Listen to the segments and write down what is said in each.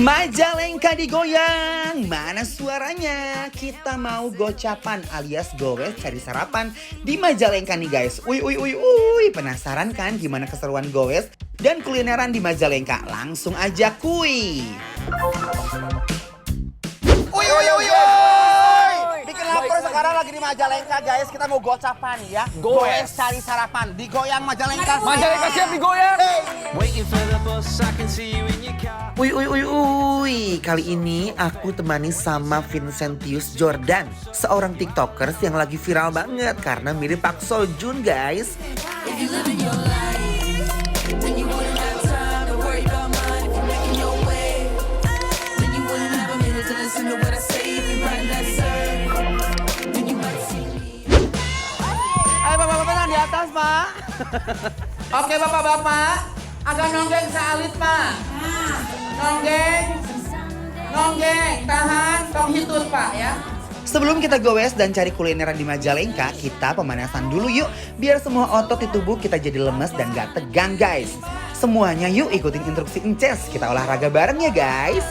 Majalengka digoyang, mana suaranya? Kita mau gocapan alias gowes cari sarapan di Majalengka nih guys. Penasaran kan gimana keseruan gowes dan kulineran di Majalengka? Langsung aja kuy. Bikin lapar sekarang lagi di Majalengka guys. Kita mau gocapan ya. Gowes cari sarapan, digoyang Majalengka. Majalengka siap digoyang. Kali ini aku temani sama Vincentius Jordan, seorang tiktokers yang lagi viral banget karena mirip Pak Sojun guys. Ayo bapak-bapak di atas pak. Oke bapak-bapak, agak nonggeng sealit pak. Nonggeng, tahan, tong hitut pak ya. Sebelum kita gowes dan cari kulineran di Majalengka, kita pemanasan dulu yuk. Biar semua otot di tubuh kita jadi lemes dan gak tegang guys. Semuanya yuk ikutin instruksi Inces, kita olahraga bareng ya guys.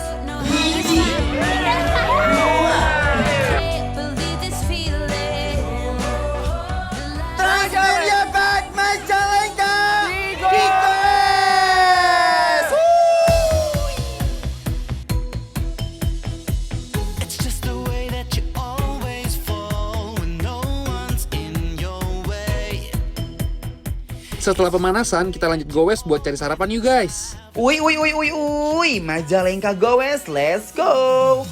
Setelah pemanasan, kita lanjut gowes buat cari sarapan yuk guys. Majalengka gowes, let's go.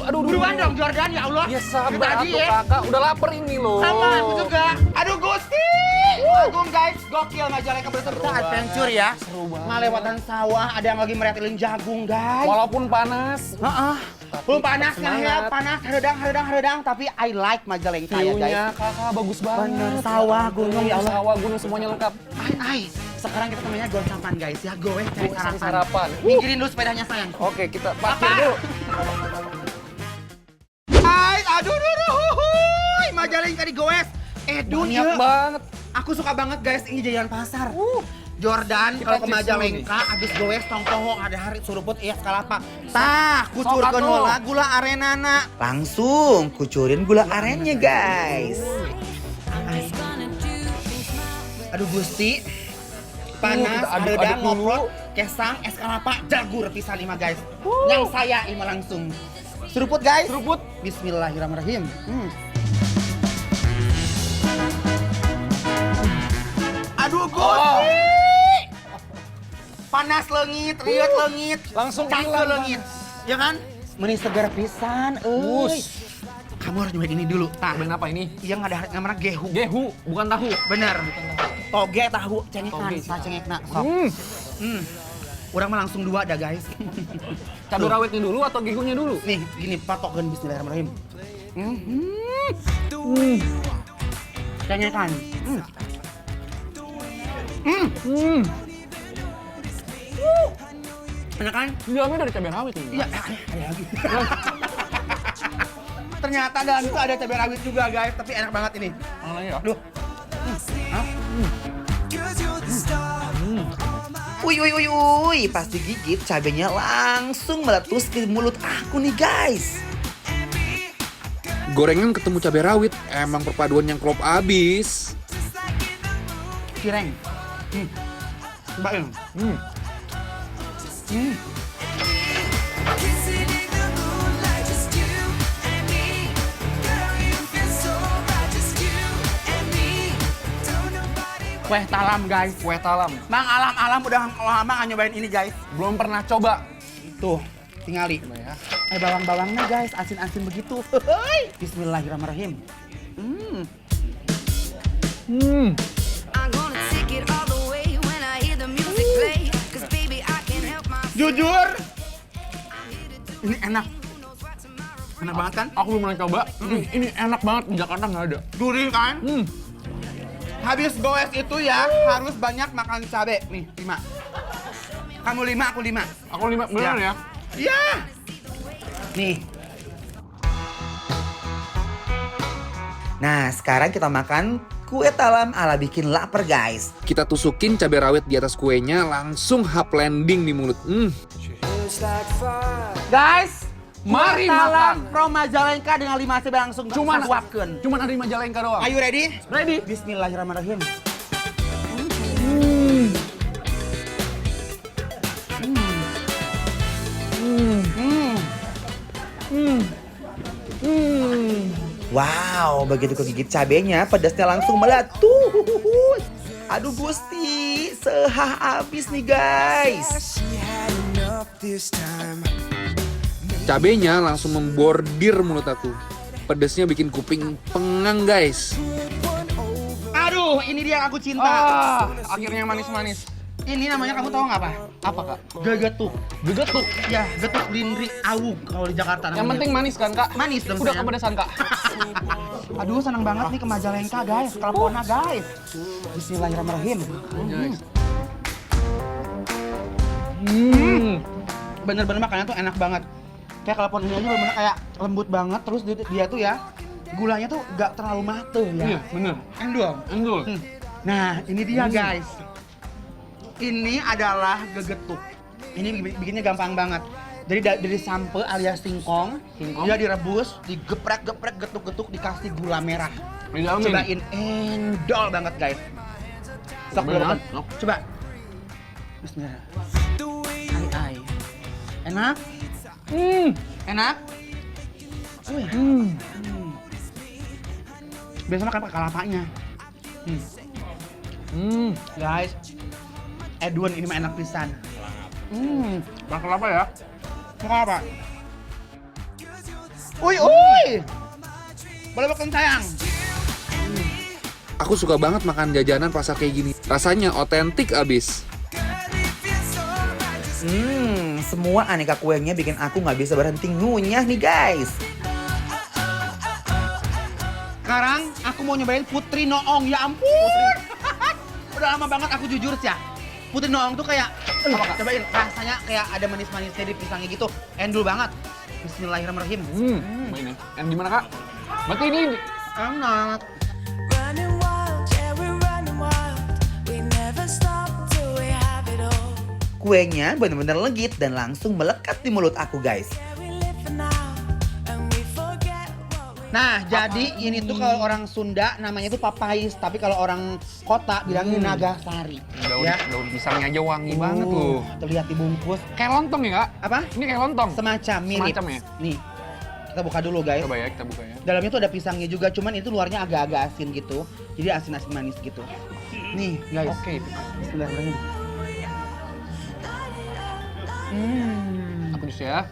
Aduh, Buruan dong Jordan, ya Allah. Ya sabar Tadi atuh ya. kakak, udah lapar ini loh. Sama aku juga. Aduh Gusti. Agung guys, gokil Majalengka berserta adventure ya. Seru banget. Ngalewatan sawah, ada yang lagi meretilin jagung guys. Walaupun panas. Belum panas kan ya, semangat. panas, haredang, tapi I like Majalengka ya guys. View-nya kakak bagus banget. Bener, sawah, gunung, ya Allah. Sawah, gunung semuanya lengkap. Sekarang kita namanya gocapan guys ya, goes cari Cari sarapan. sarapan. Minggirin dulu sepedanya sayang. Oke, kita parkir Apa? dulu. Aduh, Majalengka di goes. Banyak banget. Aku suka banget guys, ini jajanan pasar. Jordan Kita kalau ke chips Majalengka abis goes tongkoho ada hari suruput iya kalapa. Tah, kucurkeun Sok atuh. heula gula arenana. Langsung kucurin gula arennya guys. Aduh Gusti. Panas, kita aduk-aduk redang, dulu. ngoprot, kesang, es kalapa, jagur pisan lima guys. Yang saya ima langsung. Suruput guys. Seruput. Bismillahirrahmanirrahim. Aduh Gusti. Panas leungit, riet leungit. Langsung cangkeu hilang, leungit. Ya kan? Meni segar pisan, euy. Us. Kamu harus nyobain ini dulu. Tah. Cobain apa ini? Yang ada namanya gehu. Gehu, bukan tahu. Bener. Toge tahu cengekan, Toge. cengekna. Sok. Urang mah langsung dua dah guys. Cabai rawitnya dulu atau gehunya dulu? Nih, gini patokkeun bismillahirrahmanirrahim. Cengekan. Enak kan? Bilangnya dari cabai rawit ini. Iya, ada lagi. Ternyata dalam itu ada cabai rawit juga guys, tapi enak banget ini. Mana ya? Duh. Pas digigit cabenya langsung meletus ke mulut aku nih guys. Gorengan ketemu cabai rawit, emang perpaduan yang klop abis. Cireng. Cobain. Kue talam guys. Kue talam, Mang alam udah lama nggak nyobain ini guys. belum pernah coba. Tuh, tingali. Ya. Bawang-bawangnya guys, asin-asin begitu. Bismillahirrahmanirrahim. Jujur, ini enak. Enak banget kan? Aku belum pernah coba. Ini enak banget, di Jakarta nggak ada. Gurih kan? Habis goes itu ya harus banyak makan cabe. Nih, 5. Kamu 5, aku 5. Aku 5 beneran ya. Ya. Nih. Nah, sekarang kita makan kue talam ala bikin lapar, guys. Kita tusukin cabai rawit di atas kuenya, langsung hap landing di mulut. Guys, Mari kue talam makan. from Majalengka dengan 5 CB langsung Cuman suapkeun. ada di Majalengka doang. Are you ready? Ready? Bismillahirrahmanirrahim. Wow, begitu kegigit cabenya, pedasnya langsung meletus. Aduh Gusti, sehah abis nih guys. Cabenya langsung membordir mulut aku. Pedasnya bikin kuping pengang, guys. Aduh, ini dia yang aku cinta. Akhirnya manis-manis. Ini namanya kamu tahu nggak apa? Apa, Kak? Gegetuk. Gegetuk. Ya, getuk lindri awug kalau di Jakarta namanya. Yang penting manis kan, Kak? Manis dong, Udah sayang. kepedesan, Kak. Aduh, senang banget nih ke Majalengka guys, Kelpona guys. Bismillahirrahmanirrahim. Bener-bener makannya tuh enak banget. Kayak Kelpona ini aja bener-bener kayak lembut banget. Terus dia tuh ya, gulanya tuh gak terlalu mateng ya. Iya, bener. Endul. Endul. Nah, ini dia guys. Ini adalah gegetuk. Ini bikinnya gampang banget. Jadi dari sampe alias singkong, dia direbus, digeprek-geprek, getuk-getuk, dikasih gula merah. Di dalam ini. Cobain, endol banget guys. Sok dulu kan. Coba. Bismillah. Ai. Enak? Enak? Biasa makan pakai kelapanya. Guys, Edwin ini mah enak pisan. Makan apa ya? Makan apa? Uy. Boleh makan sayang. Aku suka banget makan jajanan pasar kayak gini. Rasanya otentik abis. Semua aneka kuenya bikin aku nggak bisa berhenti ngunyah nih guys. Sekarang aku mau nyobain Putri Noong, ya ampun. Udah lama banget aku jujur sih ya. Putri Noong tuh kayak, cobain rasanya kayak ada manis-manisnya di pisangnya gitu. Endul banget. Bismillahirrahmanirrahim. Ini. Yang gimana, Kak? Berarti ini Enak. Running wild, yeah, we're running wild. We never stop till we have it all. Kuenya bener-bener legit dan langsung melekat di mulut aku guys. Yeah, we live for now, and we forget what we Nah, jadi ini tuh kalau orang Sunda namanya tuh papais, tapi kalau orang kota bilangnya nagasari. daun pisangnya aja wangi banget tuh. Terlihat dibungkus. Kayak lontong ya, Kak? Apa? Ini kayak lontong. Semacam mirip. Semacam ya? Nih, kita buka dulu guys. Coba ya, kita buka ya. Dalamnya tuh ada pisangnya juga, cuman itu luarnya agak-agak asin gitu. Jadi asin-asin manis gitu. Nih guys. Oke. Bismillahirrahmanirrahim. Aku jus ya.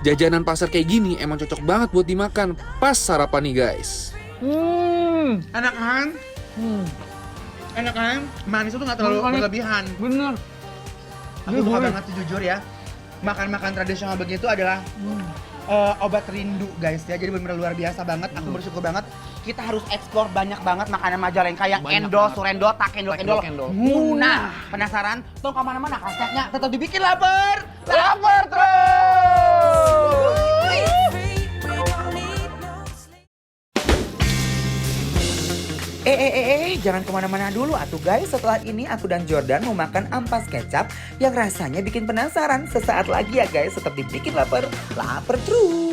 Jajanan pasar kayak gini emang cocok banget buat dimakan pas sarapan nih guys. Enak kan? Enak kan? Manis itu nggak terlalu Manis. berlebihan. Bener. Aku suka banget sih jujur ya. Makan-makan tradisional begitu adalah obat rindu guys ya. Jadi benar-benar luar biasa banget. Aku bersyukur banget. Kita harus eksplor banyak banget makanan Majalengka yang Banyak endol, banget. surendol, takendol, Takendol, kendol. kendol. Nah, penasaran? Tong kemana-mana hashtagnya tetap dibikin lapar. Lapar terus! free. We don't need no sleep. Jangan kemana-mana dulu atuh guys. Setelah ini aku dan Jordan mau makan ampas kecap yang rasanya bikin penasaran. Sesaat lagi ya guys, tetap dibikin lapar. Lapar terus!